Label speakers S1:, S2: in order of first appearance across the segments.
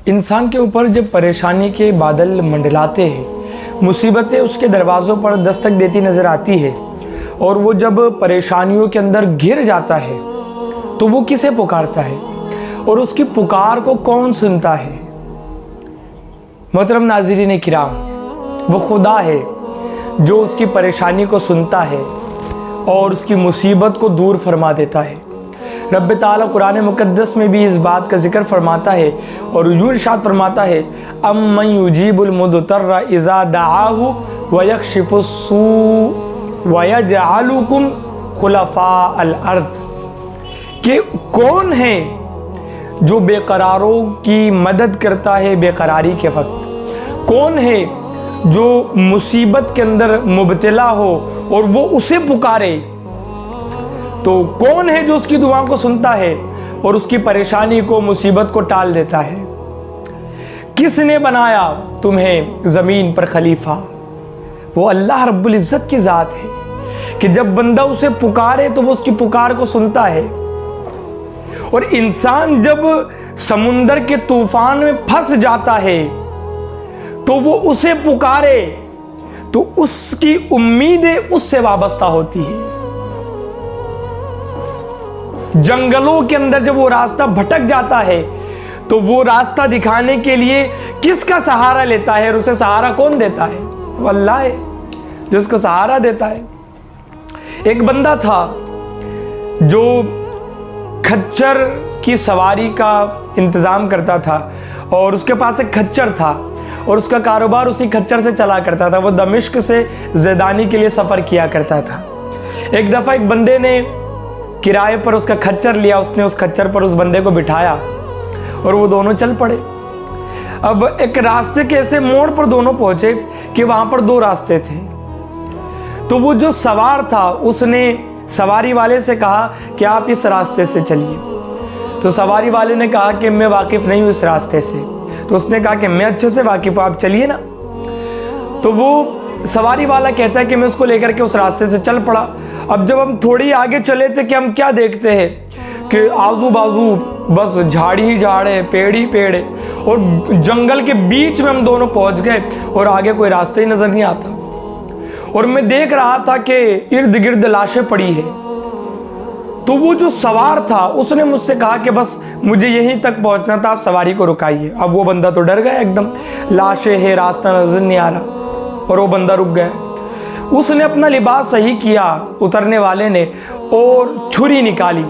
S1: इंसान के ऊपर जब परेशानी के बादल मंडलाते हैं, मुसीबतें उसके दरवाज़ों पर दस्तक देती नज़र आती है और वो जब परेशानियों के अंदर घिर जाता है तो वो किसे पुकारता है और उसकी पुकार को कौन सुनता है? मोहतरम नाज़रीन किराम, वो खुदा है जो उसकी परेशानी को सुनता है और उसकी मुसीबत को दूर फरमा देता है। रब ताला कुरान मुक़द्दस में भी इस बात का जिक्र फरमाता है और यूं इरशाद फरमाता है, अम्मन युजीबुल मुद्तर्रा इज़ा दआहु व यक्शिफुस्सू व यजअलुकुम खुलफाअल अर्द, कि कौन है जो बेकरारों की मदद करता है बेकरारी के वक्त, कौन है जो मुसीबत के अंदर मुब्तला हो और वो उसे पुकारे, तो कौन है जो उसकी दुआ को सुनता है और उसकी परेशानी को मुसीबत को टाल देता है? किसने बनाया तुम्हें ज़मीन पर खलीफा? वो अल्लाह रब्बुल इज़्ज़त की ज़ात है कि जब बंदा उसे पुकारे तो वो उसकी पुकार को सुनता है। और इंसान जब समुंदर के तूफान में फंस जाता है तो वो उसे पुकारे तो उसकी उम्मीदें उससे वाबस्ता होती है। जंगलों के अंदर जब वो रास्ता भटक जाता है तो वो रास्ता दिखाने के लिए किसका सहारा लेता है और उसे सहारा कौन देता है? वो अल्लाह है जो उसको सहारा देता है। एक बंदा था जो खच्चर की सवारी का इंतज़ाम करता था और उसके पास एक खच्चर था और उसका कारोबार उसी खच्चर से चला करता था। वो दमिश्क से ज़ैदानी के लिए सफ़र किया करता था। एक दफ़ा एक बंदे ने किराए पर उसका खच्चर लिया, उसने उस खच्चर पर उस बंदे को बिठाया और वो दोनों चल पड़े। अब एक रास्ते के ऐसे मोड़ पर दोनों पहुंचे कि वहां पर दो रास्ते थे। तो वो जो सवार था उसने सवारी वाले से कहा कि आप इस रास्ते से चलिए। तो सवारी वाले ने कहा कि मैं वाकिफ़ नहीं हूँ इस रास्ते से। तो उसने कहा कि मैं अच्छे से वाकिफ़ हूँ, आप चलिए ना। तो वो सवारी वाला कहता है कि मैं उसको लेकर के उस रास्ते से चल पड़ा। अब जब हम थोड़ी आगे चले थे कि हम क्या देखते हैं कि आजू बाजू बस झाड़ी ही झाड़ है, पेड़ ही पेड़ है और जंगल के बीच में हम दोनों पहुंच गए और आगे कोई रास्ता ही नजर नहीं आता। और मैं देख रहा था कि इर्द गिर्द लाशें पड़ी है। तो वो जो सवार था उसने मुझसे कहा कि बस मुझे यहीं तक पहुंचना था, आप सवारी को रुकाइए। अब वो बंदा तो डर गया एकदम, लाशें है, रास्ता नजर नहीं आ रहा, और वो बंदा रुक गया। उसने अपना लिबास सही किया उतरने वाले ने और छुरी निकाली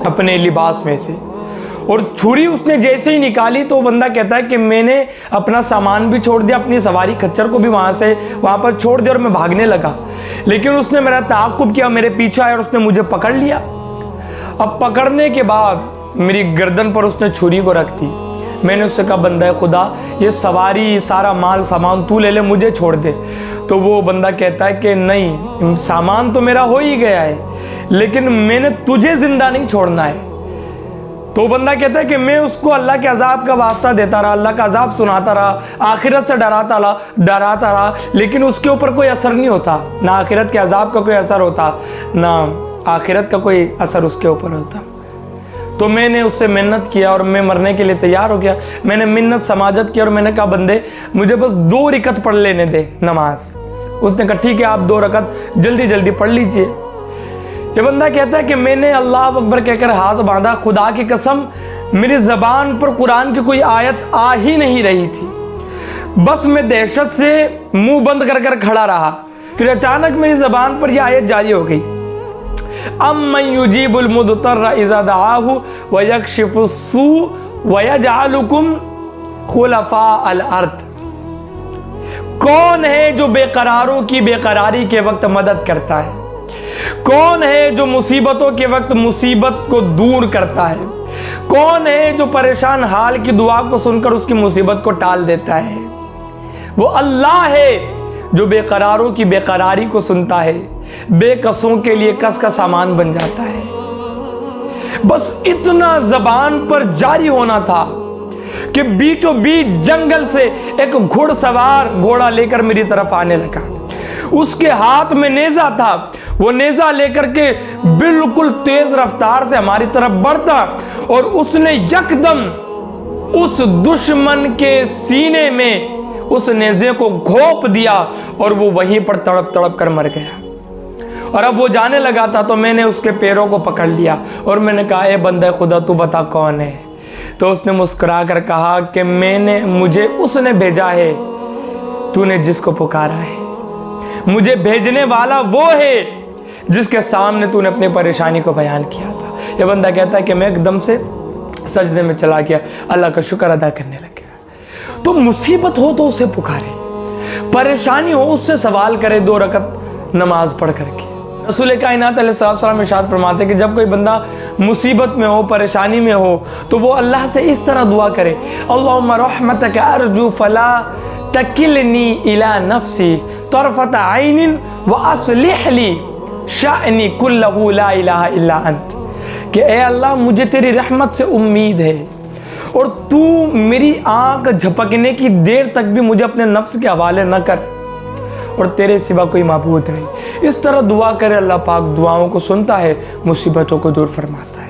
S1: अपने लिबास में से, और छुरी उसने जैसे ही निकाली तो बंदा कहता है कि मैंने अपना सामान भी छोड़ दिया, अपनी सवारी खच्चर को भी वहां पर छोड़ दिया और मैं भागने लगा। लेकिन उसने मेरा ताक़ुब किया, मेरे पीछे आया और उसने मुझे पकड़ लिया। अब पकड़ने के बाद मेरी गर्दन पर उसने छुरी को रख दी। मैंने उससे कहा, बंदा खुदा, ये सवारी सारा माल सामान तू ले ले, मुझे छोड़ दे। तो वो बंदा कहता है कि नहीं, सामान तो मेरा हो ही गया है लेकिन मैंने तुझे जिंदा नहीं छोड़ना है। तो बंदा कहता है कि मैं उसको अल्लाह के अजाब का वास्ता देता रहा, अल्लाह का अजाब सुनाता रहा, आखिरत से डराता रहा, लेकिन उसके ऊपर कोई असर नहीं होता। ना आखिरत के अजाब का कोई असर होता, ना आखिरत का कोई असर उसके ऊपर होता। तो मैंने उससे मिन्नत किया और मैं मरने के लिए तैयार हो गया। मैंने मिन्नत समाजत की और मैंने कहा, बंदे मुझे बस 2 रकत पढ़ लेने दे नमाज। उसने कहा ठीक है, आप 2 रकत जल्दी जल्दी पढ़ लीजिए। ये बंदा कहता है कि मैंने अल्लाह अकबर कहकर हाथ बांधा, खुदा की कसम मेरी ज़बान पर कुरान की कोई आयत आ ही नहीं रही थी। बस मैं दहशत से मुंह बंद कर कर खड़ा रहा। फिर अचानक मेरी ज़बान पर यह आयत जारी हो गई, अम्मन युजीबुल मुद्तर्रा इज़ा दआहु व यक्शिफुस्सू व यजअलुकुम खुलफाअल अर्द। कौन है जो बेकरारों की बेकरारी के वक्त मदद करता है? कौन है जो मुसीबतों के वक्त मुसीबत को दूर करता है? कौन है जो परेशान हाल की दुआ को सुनकर उसकी मुसीबत को टाल देता है? वो अल्लाह है जो बेकरारों की बेकरारी को सुनता है, बेकसों के लिए कस का सामान बन जाता है। बस इतना जबान पर जारी होना था कि बीचों बीच जंगल से एक घुड़सवार घोड़ा लेकर मेरी तरफ आने लगा। उसके हाथ में नेजा था, वो नेजा लेकर के बिल्कुल तेज रफ्तार से हमारी तरफ बढ़ता और उसने यकदम उस दुश्मन के सीने में उस नेज़े को घोंप दिया और वो वहीं पर तड़प तड़प कर मर गया। और अब वो जाने लगा था तो मैंने उसके पैरों को पकड़ लिया और मैंने कहा, ए बंदे खुदा, तू बता कौन है? तो उसने मुस्कुरा कर कहा कि मुझे उसने भेजा है, तूने जिसको पुकारा है। मुझे भेजने वाला वो है जिसके सामने तूने अपनी परेशानी को बयान किया था। ये बंदा कहता है कि मैं एकदम से सजदे में चला गया, अल्लाह का शुक्र अदा करने लग गया। तो मुसीबत हो तो उसे पुकारे, परेशानी हो उससे सवाल करे 2 रकत नमाज पढ़ करके। रसूल कायनात अलैहिस्सलाम इरशाद फरमाते कि जब कोई बंदा मुसीबत में हो, परेशानी में हो, तो वो अल्लाह से इस तरह दुआ करे, अल्लाहुम्मा रहमतक अर्जू फला तकिलनी इला नफ्सी तरफत आइनिन व अस्लिह ली शाअनी कुल्लहु ला इलाहा इल्ला अंत। कि ए अल्लाह, मुझे तेरी रहमत से उम्मीद है और तू मेरी आंख झपकने की देर तक भी मुझे अपने नफ्स के हवाले न कर और तेरे सिवा कोई माबूद नहीं। इस तरह दुआ करे, अल्लाह पाक दुआओं को सुनता है, मुसीबतों को दूर फरमाता है।